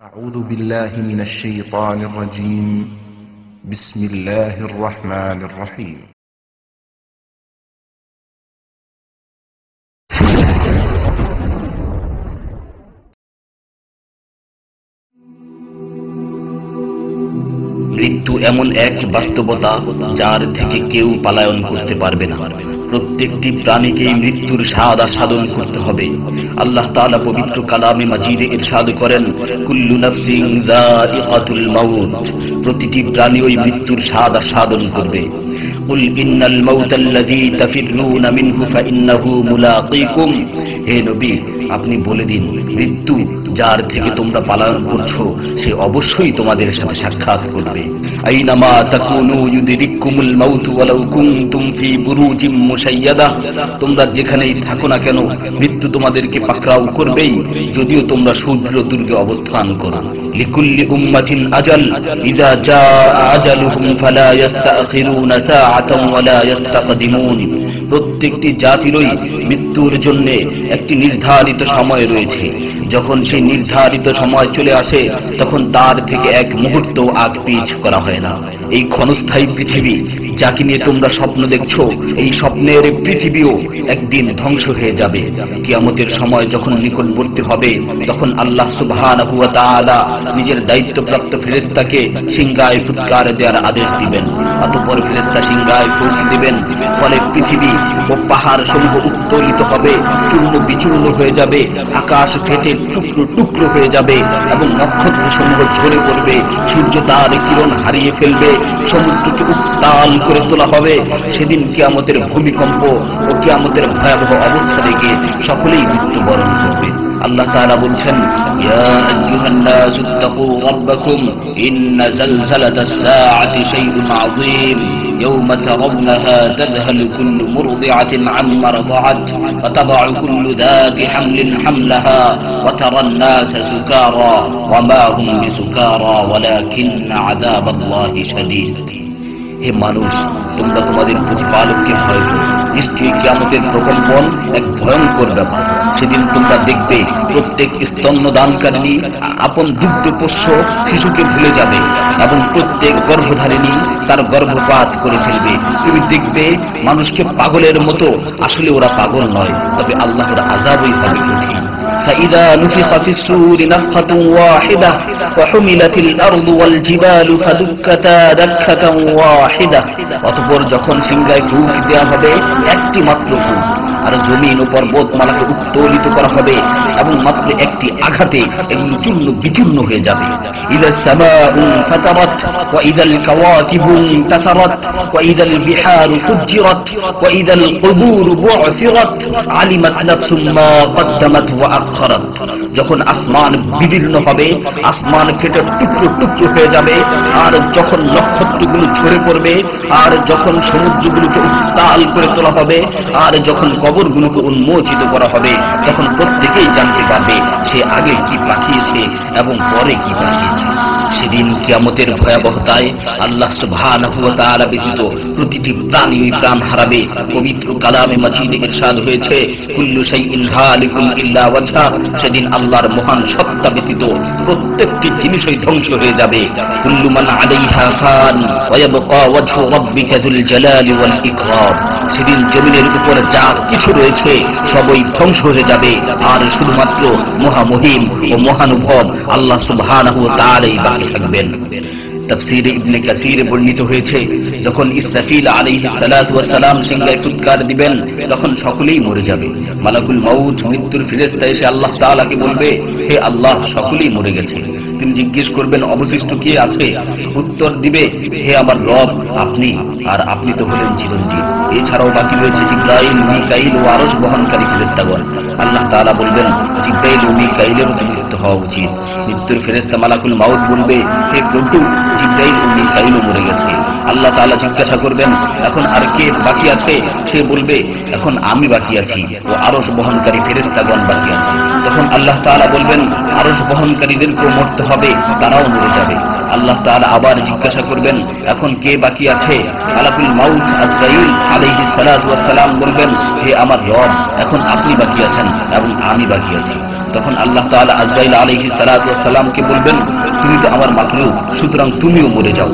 أعوذ بالله من الشيطان الرجيم بسم الله الرحمن الرحيم মৃত্যু এমন এক বাস্তবতা যার থেকে কেউ পলায়ন করতে পারবে না। প্রত্যেকটি প্রাণীকেই মৃত্যুর স্বাদ আস্বাদন করতে হবে। আল্লাহ তাআলা পবিত্র কালামে মাজিদে ইরশাদ করেন, কুল্লু নাফসিন যায়িকাতুল মাউত, প্রতিটি প্রাণী ওই মৃত্যুর স্বাদ আস্বাদন করবে। কুল ইন্নাল মাউতাল্লাযী তাফিররুনা মিনহু ফাইন্নাহু মুলাকীকুম, হে নবী আপনি বলে দিন, মৃত্যু যার থেকে তোমরা পলায়ন করছো সে অবশ্যই তোমাদের সাথে সাক্ষাৎ করবে। আইনামা তাকুনু ইউদরিকুমুল মাউত ওয়ালাউ কুনতুম ফি বুরুজিম মুশাইয়াদা, তোমরা যেখানেই থাকো না কেন মৃত্যু তোমাদেরকে পাকড়াও করবেই, যদিও তোমরা সূর্য দুর্গে অবস্থান করো। লিকুল্লি উম্মাতিন আজাল ইযা জাআ আজালুহুম ফালা ইস্তাখিরুনা সাআতান ওয়ালা ইস্তাকদিমুন, প্রত্যেকটি জাতিরই মৃত্যুর জন্য একটি নির্ধারিত সময় রয়েছে। যখন সেই নির্ধারিত সময় চলে আসে তখন তার থেকে এক মুহূর্ত আগ পিছ করা হয় না। এই ক্ষণস্থায়ী পৃথিবী যাকে নিয়ে তোমরা স্বপ্ন দেখছো, এই স্বপ্নের পৃথিবীও একদিন ধ্বংস হয়ে যাবে। কিয়ামতের সময় যখন নিকটবর্তী হবে তখন আল্লাহ সুবহানাহু ওয়া তাআলা নিজের দায়িত্বপ্রাপ্ত ফেরেশতাকে সিংহায় ফুৎকার দেওয়ার আদেশ দিবেন। অতঃপর ফেরেশতা সিংহায় ফুঁক দিবেন, ফলে পৃথিবী ও পাহাড় সমূহ উত্তোলিত হবে, চূর্ণ বিচূর্ণ হয়ে যাবে, আকাশ ফেটে টুকরো টুকরো হয়ে যাবে এবং নক্ষত্র সমূহ ঝরে পড়বে, সূর্য তার কিরণ হারিয়ে ফেলবে, সমুদ্রকে উত্তাল করে তোলা হবে। সেদিন কিয়ামতের ভূমিকম্প ও কিয়ামতের ভয়াবহ অবস্থা দেখে সকলেই মৃত্যুবরণ করবে। আল্লাহ তাআলা বলছেন, ইয়া আইয়ুহান নাসু তাকু রাব্বাকুম ইন্না জালজালাতাস সাআতি শাইউন আযীম ইয়াওমা তারাউনাহা তাযহালু কুল্লু মুরদি'াতিন আম্মা রাদা'at ওয়া তাদ'উ কুল্লু যাতি হামলিন হামলাহা ওয়া তারান নাসা সুকারা ওয়া মা হুম বিসুকারা ওয়ালাকিন্না আযাবাল্লাহি শাদীদ। হে মানুষ, তোমরা তোমাদের প্রতিপালককে ভয় করো, নিশ্চয়ই কিয়ামতের প্রকম্পন এক ভয়ঙ্কর ব্যাপার। সেদিন তোমরা দেখবে প্রত্যেক স্তন্যদানকারিণী আপন দুগ্ধপোষ্য শিশুকে ভুলে যাবে এবং প্রত্যেক গর্ভধারিণী তার গর্ভপাত করে ফেলবে। তুমি দেখবে মানুষকে পাগলের মতো, আসলে ওরা পাগল নয়, তবে আল্লাহর আযাবই হবে কঠিন। فإذا نفخ في الصور نفخة واحدة وحملت الأرض والجبال فدكتا دكة واحدة, অতঃপর যখন সিংহায় ফুঁক দেওয়া হবে একটি মাত্র ফুঁক, আর জমিন ও পর্বতমালাকে উত্তোলিত করা হবে এবং মাত্র একটি আঘাতে এগুলো চূর্ণ বিচূর্ণ হয়ে যাবে। ইযা সামাউ ফাতারাত ওয়া ইযাল কাওয়াকিবু ইনতাসারাত ওয়া ইযাল বিহারু ফুজ্জিরাত ওয়া ইযাল কুবুরু বু'সিরাত আলিমাত নাফসুম মা কদ্দামাত ওয়া আখখারাত, যখন আসমান বিদীর্ণ হবে, আসমান ফেটে টুকরো টুকরো হয়ে যাবে, আর যখন নক্ষত্রগুলো ঝরে পড়বে, আর যখন সমুদ্রগুলোকে উত্তাল করে তোলা হবে, আর যখন কবরগুলোকে উন্মোচিত করা হবে, তখন প্রত্যেকেই জানতে পারবে সে আগে কি পাঠিয়েছে এবং পরে কি পাঠিয়েছে। সেদিন কিয়ামতের ভয়াবহতায় আল্লাহ সুবহানাহু ওয়া তাআলা ব্যতীত প্রতিটি প্রাণী প্রাণ হারাবে। পবিত্র কালামে মাজিদে ইরশাদ হয়েছে, কুল্লু শাইইন হালিকুন ইল্লা ওয়াজহা, সেদিন আল্লাহর মহান সত্তা ব্যতীত প্রত্যেকটি জিনিসই ধ্বংস হয়ে যাবে। কুল্লু মান আলাইহা ফান ওয়া ইয়াবকা ওয়াজহু রাব্বিকা যুল জালালি ওয়াল ইকরাম, সেদিন জমিনের উপর যা কিছু রয়েছে সবই ধ্বংস হয়ে যাবে, আর শুধুমাত্র মহামহিম ও মহানুভব আল্লাহ সুবহানাহু ওয়া তাআলাই বাকি থাকবেন। তাফসীরে ইবনে কাসীরে বর্ণিত হয়েছে, যখন ইসরাফিল আলাইহিস সালাতু ওয়াস সালাম সিংহায় ফুৎকার দিবেন তখন সকলেই মরে যাবে। মালাকুল মাউত মৃত্যুর ফেরেশতা এসে আল্লাহ তাআলাকে বলবে, হে আল্লাহ, সকলেই মরে গেছে। তিনি জিজ্ঞেস করবেন, অবশিষ্ট কে আছে? উত্তর দিবে, হে আমার রব, আপনি, আর আপনি তো হলেন চিরঞ্জীব। এছাড়াও বাকি রয়েছে জিবরাইল, মিকাইল ও আরশ বহনকারী ফেরেশতাগণ। আল্লাহ তাআলা বলবেন, জিবরাইল ও মিকাইলেরও মৃত্যু হওয়া উচিত। মৃত্যুর ফেরেশতা মালাকুল মাউত বলবে, হে প্রভু, জিবরাইল ও মিকাইলও মরে গেছে। আল্লাহ তাআলা জিজ্ঞাসা করবেন, এখন আর কে বাকি আছে? সে বলবে, এখন আমি বাকি আছি ও আরশ বহনকারী ফেরেশতাগণ বাকি আছে। তখন আল্লাহ তাআলা বলবেন, আরশ বহনকারীদেরকেও মরতে হবে, তারাও মরে যাবে। আল্লাহ তাআলা আবার জিজ্ঞাসা করবেন, এখন কে বাকি আছে? মালাকুল মাউত আজরাইল আলাইহিস সালাতু ওয়াস সালাম বলবেন, হে আমার রব, এখন আপনি বাকি আছেন এবং আমি বাকি আছি। তখন আল্লাহ তাআলা আজরাইল আলাইহিস সালাতু ওয়াস সালামকে বলবেন, তুমি তো আমার মাখলুক, সুতরাং তুমিও মরে যাও।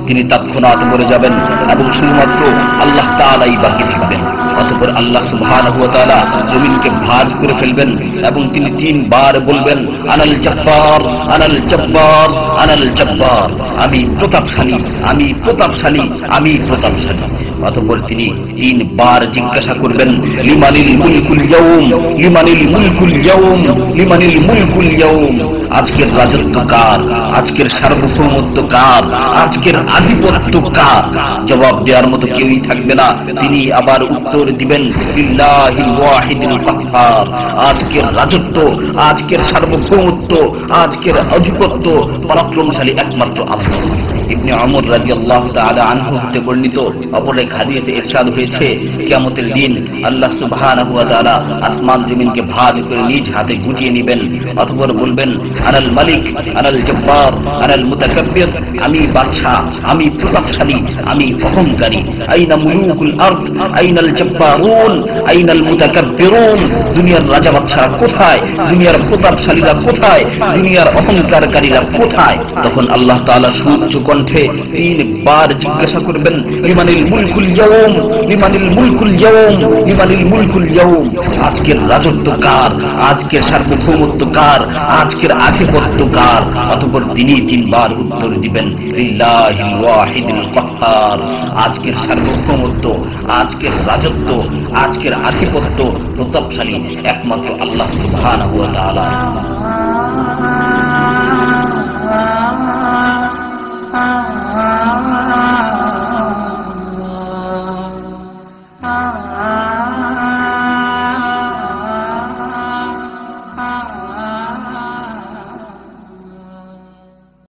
তিনি তৎক্ষণাৎ মরে যাবেন এবং শুধুমাত্র আল্লাহ তাআলাই বাকি থাকবেন। অতঃপর আল্লাহ সুবহানাহু ওয়া তাআলা জমিনকে ভাঁজ করে ফেলবেন এবং তিনি 3 বার বলবেন, আনাল জব্বার, আনাল জব্বার, আনাল জব্বার, আমি প্রতাপশালী, আমি প্রতাপশালী, আমি প্রতাপশালী। অতঃপর তিনি 3 বার জিজ্ঞাসা করবেন, লিমানিল মুলকুল ইয়াউম, লিমানিল মুলকুল ইয়াউম, লিমানিল মুলকুল ইয়াউম, আজকের রাজত্ব কার, আজকের সার্বভৌমত্ব কার, আজকের আধিপত্য কার? জবাব দেওয়ার মতো কেউই থাকবে না। তিনি আবার উত্তর দিবেন, লিল্লাহিল ওয়াহিদিল কাহ্হার, আজকের রাজত্ব, আজকের সার্বভৌমত্ব, আজকের আধিপত্য পরাক্রমশালী একমাত্র আল্লাহ। ইবনে ওমর রাদিয়াল্লাহু তাআলা আনহু হতে বর্ণিত অপর এক হাদিসে ইরশাদ হয়েছে, কিয়ামতের দিন আল্লাহ সুবহানাহু ওয়া তাআলা আসমান জমিনকে ভাঁজ করে নিজ হাতে গুটিয়ে নেবেন। অতঃপর বলবেন, আনাল মালিক, আনাল জব্বার, আনাল মুতাকাব্বির, আমি বাদশা, আমি প্রতাপশালী, আমি অহংকারী। আইনা মুলুকুল আরদ, আইনাল জব্বারুন, আইনাল মুতাকাব্বিরুন, দুনিয়ার রাজা বাদশা কোথায়, দুনিয়ার প্রতাপশালীরা কোথায়, দুনিয়ার অহংকারকারীরা কোথায়? তখন আল্লাহ তাআলা সুউচ্চ কণ্ঠে 3 বার জিজ্ঞাসা করবেন, লিমানিল মুলকুল ইয়াউম, লিমানিল মুলকুল ইয়াউম, লিমানিল মুলকুল ইয়াউম, আজকের রাজত্ব কার, আজকের সার্বভৌমত্ব কার, আজকের আধিপত্য কার? অতঃপর তিনি 3 বার উত্তর দিবেন, লিল্লাহিল ওয়াহিদিল কাহ্হার, আজকের সার্বভৌমত্ব, আজকের রাজত্ব, আজকের আধিপত্য প্রতাপশালী একমাত্র আল্লাহ সুবহানাহু ওয়া তাআলা।